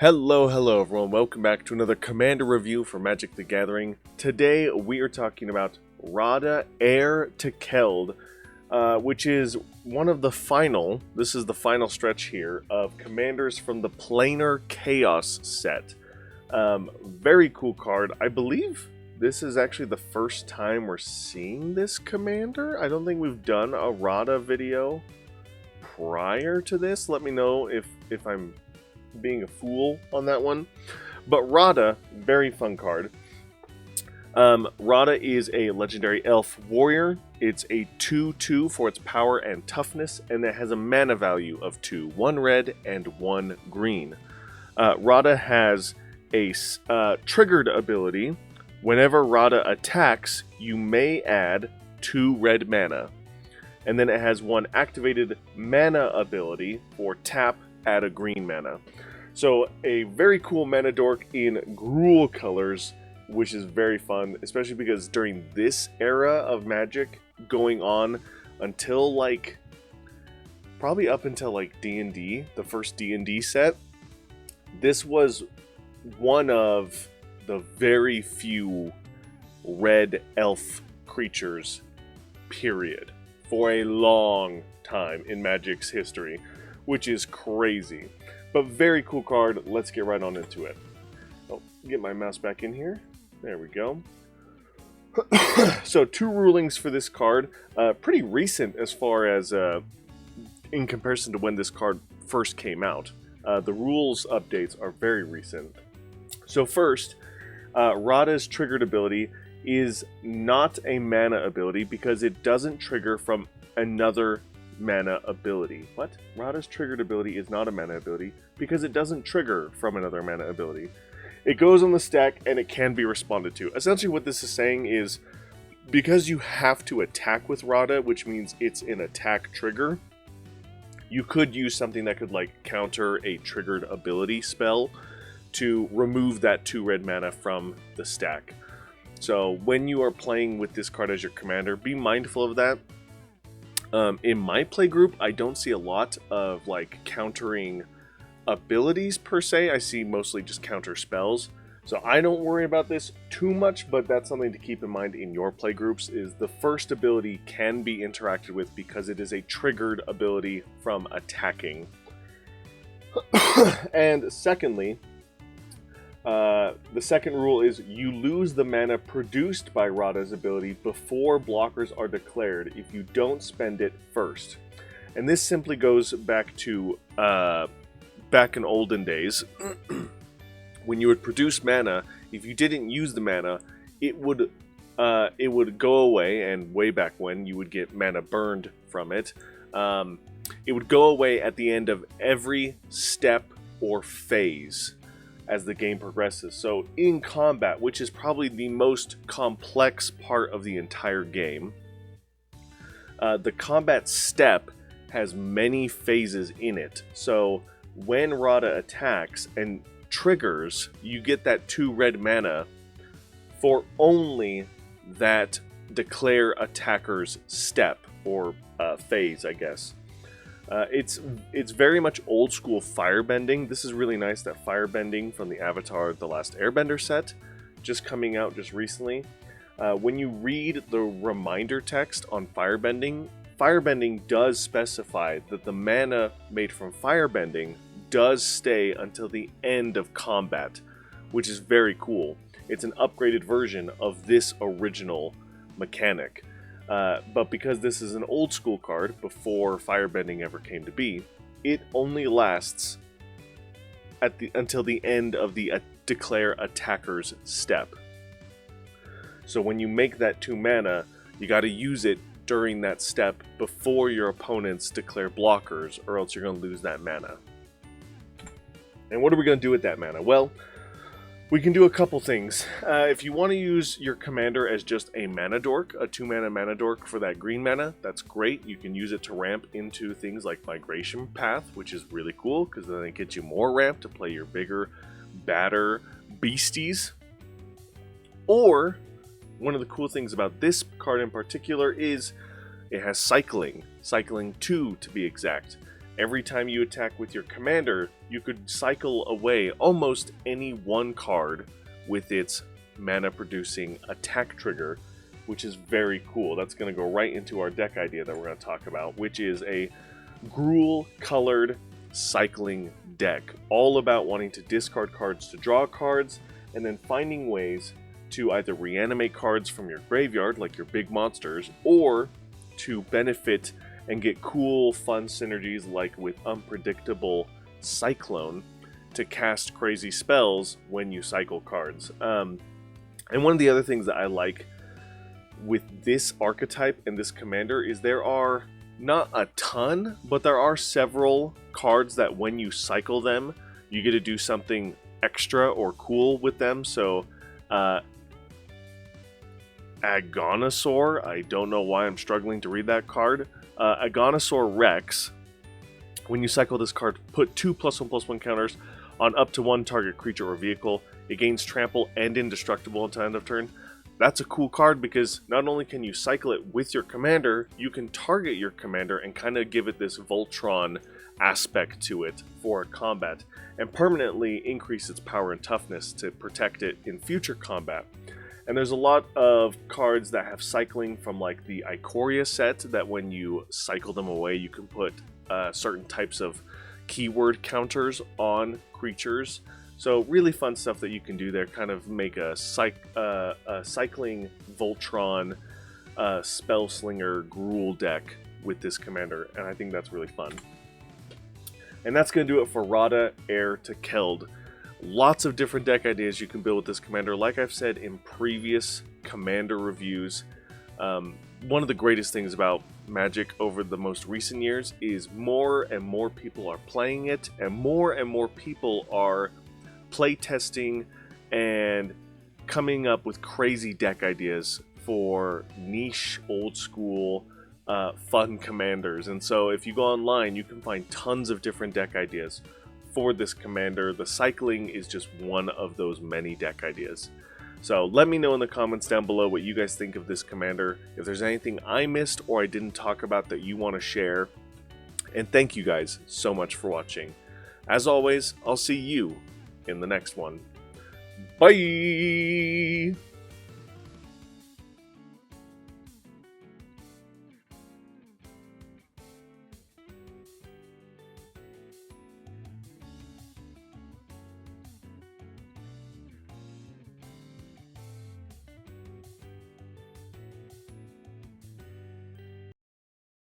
Hello everyone, welcome back to another Commander review for Magic the Gathering. Today we are talking about Rahda, Heir to Keld, which is one of the final, this is the final stretch here, of Commanders from the Planar Chaos set. Very cool card. I believe this is actually the first time we're seeing this Commander. I don't think we've done a Rahda video prior to this. Let me know if I'm being a fool on that one. But Rahda, very fun card. Rahda is a legendary elf warrior. It's a 2/2 for its power and toughness, and it has a mana value of 2, 1 red and 1 green. Rahda has a triggered ability. Whenever Rahda attacks, you may add 2 red mana. And then it has 1 activated mana ability for tap, add a green mana. So a very cool mana dork in Gruul colors, which is very fun, especially because during this era of Magic, going on until like, probably up until like D&D, the first D&D set, this was one of the very few red elf creatures, period, for a long time in Magic's history, which is crazy. But very cool card. Let's get right on into it. Oh, get my mouse back in here. There we go. So 2 rulings for this card. Pretty recent as far as in comparison to when this card first came out. The rules updates are very recent. So first, Rahda's triggered ability is not a mana ability because it doesn't trigger from another mana ability. What? Rahda's triggered ability is not a mana ability because it doesn't trigger from another mana ability. It goes on the stack and it can be responded to. Essentially what this is saying is, because you have to attack with Rahda, which means it's an attack trigger, you could use something that could like counter a triggered ability spell to remove that 2 red mana from the stack. So when you are playing with this card as your commander, be mindful of that. In my play group, I don't see a lot of like countering abilities per se. I see mostly just counter spells. So I don't worry about this too much, but that's something to keep in mind in your play groups, is the first ability can be interacted with because it is a triggered ability from attacking. And secondly, the second rule is you lose the mana produced by Rahda's ability before blockers are declared if you don't spend it first. And this simply goes back to back in olden days when you would produce mana. If you didn't use the mana, it would go away, and way back when you would get mana burned from it. It would go away at the end of every step or phase as the game progresses. So in combat, which is probably the most complex part of the entire game, the combat step has many phases in it. So when Rahda attacks and triggers, you get that 2 red mana for only that declare attacker's step, or phase, I guess. It's very much old school firebending. This is really nice, that firebending from the Avatar The Last Airbender set, just coming out just recently. When you read the reminder text on firebending, firebending does specify that the mana made from firebending does stay until the end of combat, which is very cool. It's an upgraded version of this original mechanic. But because this is an old school card, before firebending ever came to be, it only lasts until the end of the declare attacker's step. So when you make that 2 mana, you got to use it during that step before your opponents declare blockers, or else you're going to lose that mana. And what are we going to do with that mana? Well, we can do a couple things. If you want to use your commander as just a mana dork, a 2-mana mana dork for that green mana, that's great. You can use it to ramp into things like Migration Path, which is really cool, because then it gets you more ramp to play your bigger, badder beasties. Or, one of the cool things about this card in particular is it has cycling. Cycling 2 to be exact. Every time you attack with your commander, you could cycle away almost any one card with its mana producing attack trigger, which is very cool. That's going to go right into our deck idea that we're going to talk about, which is a Gruul colored cycling deck, all about wanting to discard cards to draw cards, and then finding ways to either reanimate cards from your graveyard, like your big monsters, or to benefit and get cool, fun synergies like with Unpredictable Cyclone to cast crazy spells when you cycle cards. And one of the other things that I like with this archetype and this commander is there are not a ton, but there are several cards that when you cycle them, you get to do something extra or cool with them. So, Agonosaur, I don't know why I'm struggling to read that card. Agonosaur Rex, when you cycle this card, put 2 +1/+1 counters on up to one target creature or vehicle. It gains trample and indestructible until end of turn. That's a cool card because not only can you cycle it with your commander, you can target your commander and kind of give it this Voltron aspect to it for combat, and permanently increase its power and toughness to protect it in future combat. And there's a lot of cards that have cycling from like the Ikoria set that when you cycle them away, you can put certain types of keyword counters on creatures. So really fun stuff that you can do there, kind of make a cycling Voltron Spellslinger Gruul deck with this commander, and I think that's really fun. And that's going to do it for Rahda, Heir to Keld. Lots of different deck ideas you can build with this commander. Like I've said in previous commander reviews, one of the greatest things about Magic over the most recent years is more and more people are playing it, and more people are playtesting and coming up with crazy deck ideas for niche, old school, fun commanders. And so if you go online, you can find tons of different deck ideas for this commander. The cycling is just one of those many deck ideas. So let me know in the comments down below what you guys think of this commander, if there's anything I missed or I didn't talk about that you want to share. And thank you guys so much for watching. As always, I'll see you in the next one. Bye!